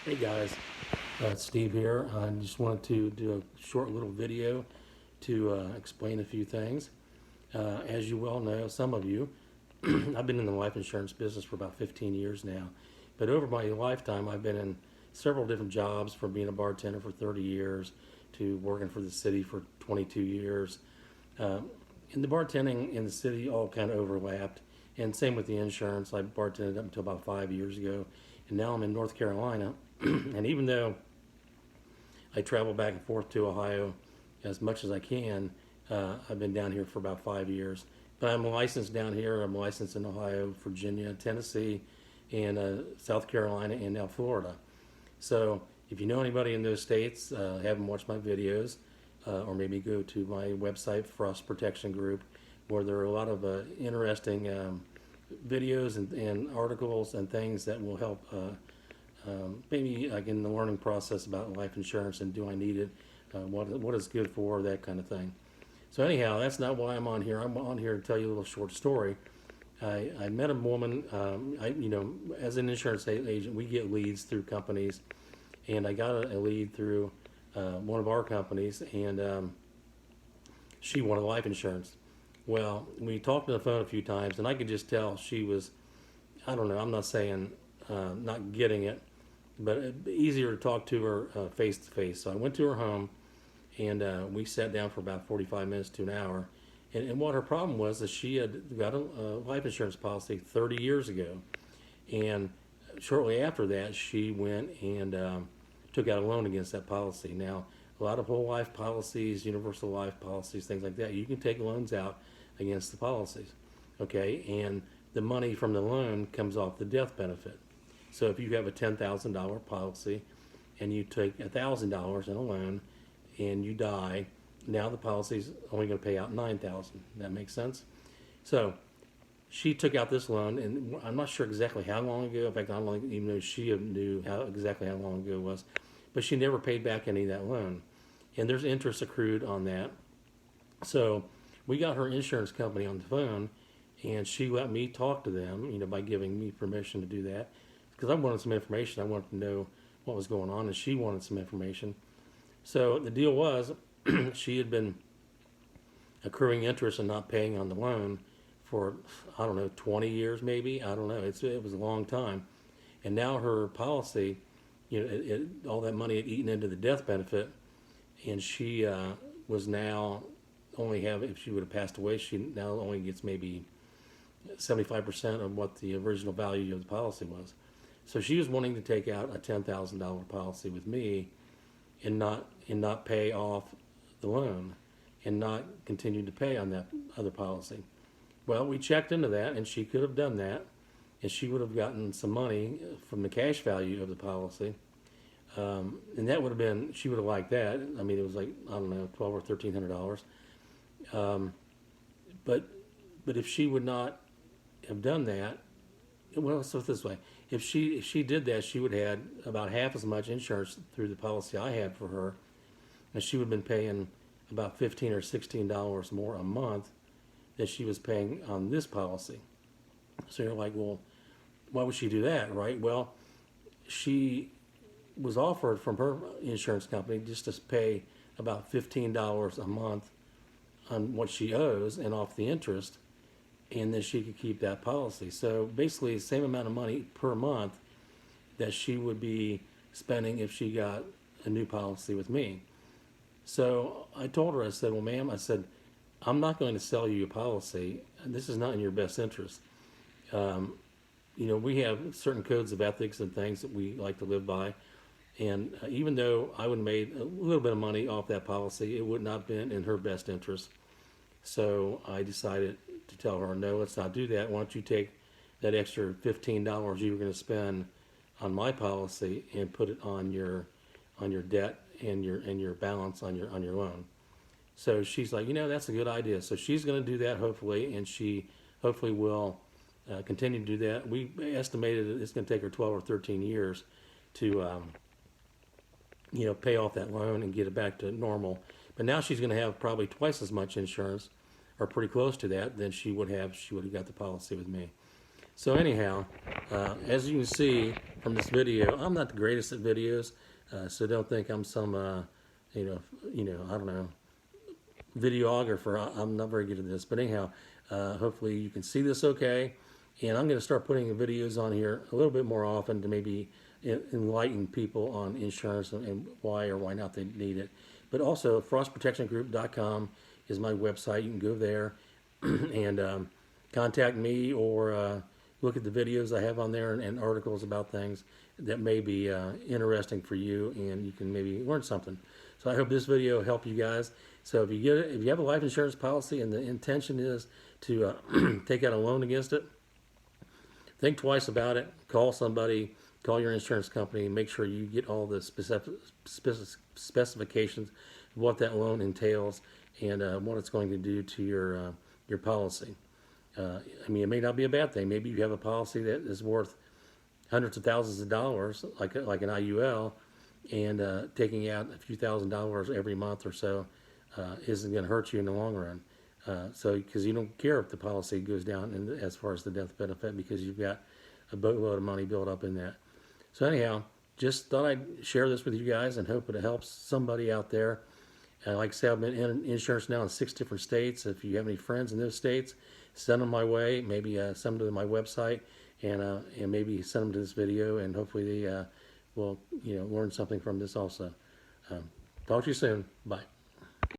Hey guys, Steve here. I just wanted to do a short little video to explain a few things. As you well know, some of you, I've been in the life insurance business for about 15 years now. But over my lifetime, I've been in several different jobs, from being a bartender for 30 years to working for the city for 22 years. Uh, and the bartending in the city all kind of overlapped. And same with the insurance. I bartended up until about 5 years ago. And now I'm in North Carolina. And even though I travel back and forth to Ohio as much as I can, I've been down here for about 5 years. But I'm licensed down here. I'm licensed in Ohio, Virginia, Tennessee, and South Carolina, and now Florida. So if you know anybody in those states, have them watch my videos, or maybe go to my website, Frost Protection Group, where there are a lot of interesting videos and articles and things that will help maybe like in the learning process about life insurance and do I need it, what is good for, that kind of thing. So anyhow, that's not why I'm on here. I'm on here to tell you a little short story. I met a woman. As an insurance agent, we get leads through companies, and I got a lead through one of our companies, and she wanted life insurance. Well, we talked on the phone a few times, and I could just tell she was, I don't know, I'm not saying not getting it, but easier to talk to her face to face. So I went to her home, and we sat down for about 45 minutes to an hour. And what her problem was is she had got a life insurance policy 30 years ago. And shortly after that, she went and took out a loan against that policy. Now, a lot of whole life policies, universal life policies, things like that, you can take loans out against the policies. Okay, and the money from the loan comes off the death benefit. So if you have a $10,000 policy and you take $1,000 in a loan and you die, now the policy's only going to pay out $9,000. That makes sense? So she took out this loan, and I'm not sure exactly how long ago. In fact, I don't even know she knew exactly how long ago it was, but she never paid back any of that loan, and there's interest accrued on that. So we got her insurance company on the phone, and she let me talk to them, by giving me permission to do that, because I wanted some information. I wanted to know what was going on, and she wanted some information. So the deal was, she had been accruing interest and not paying on the loan for, I don't know, 20 years maybe. I don't know. It was a long time. And now her policy, all that money had eaten into the death benefit, and she was now only if she would have passed away, she now only gets maybe 75% of what the original value of the policy was. So she was wanting to take out a $10,000 policy with me and not pay off the loan and not continue to pay on that other policy. Well, we checked into that, and she could have done that, and she would have gotten some money from the cash value of the policy, and that would have been, she would have liked that. I mean, it was like, I don't know, $1,200 or $1,300. But if she would not have done that, well, let's put it this way: if she did that, she would have had about half as much insurance through the policy I had for her, and she would have been paying about $15 or $16 more a month than she was paying on this policy. So you're like, well, why would she do that, right? Well, she was offered from her insurance company just to pay about $15 a month on what she owes and off the interest, and then she could keep that policy. So basically the same amount of money per month that she would be spending if she got a new policy with me. So I told her, I said, well, ma'am, I said, I'm not going to sell you a policy. This is not in your best interest. We have certain codes of ethics and things that we like to live by. And even though I would have made a little bit of money off that policy, it would not have been in her best interest. So I decided to tell her, no, let's not do that. Why don't you take that extra $15 you were going to spend on my policy and put it on your debt and your balance on your loan. So she's like, that's a good idea. So she's going to do that, hopefully, and she hopefully will continue to do that. We estimated that it's going to take her 12 or 13 years to pay off that loan and get it back to normal. But now she's going to have probably twice as much insurance, or pretty close to that, than she would have got the policy with me. So anyhow, as you can see from this video, I'm not the greatest at videos, so don't think I'm some, I don't know, videographer. I'm not very good at this, but anyhow, hopefully you can see this okay. And I'm going to start putting videos on here a little bit more often to maybe enlighten people on insurance and why or why not they need it. But also, frostprotectiongroup.com is my website. You can go there and contact me or look at the videos I have on there and articles about things that may be interesting for you, and you can maybe learn something. So I hope this video helped you guys. So if you have a life insurance policy and the intention is to take out a loan against it, think twice about it. Call somebody, call your insurance company, make sure you get all the specifications of what that loan entails and what it's going to do to your policy. I mean, it may not be a bad thing. Maybe you have a policy that is worth hundreds of thousands of dollars, like an IUL, and taking out a few $1,000s every month or so isn't going to hurt you in the long run. So, because you don't care if the policy goes down as far as the death benefit, because you've got a boatload of money built up in that. So anyhow, just thought I'd share this with you guys and hope it helps somebody out there. Like I said, I've been in insurance now in 6 different states. If you have any friends in those states, send them my way. Maybe send them to my website, and maybe send them to this video, and hopefully they will learn something from this also. Talk to you soon. Bye.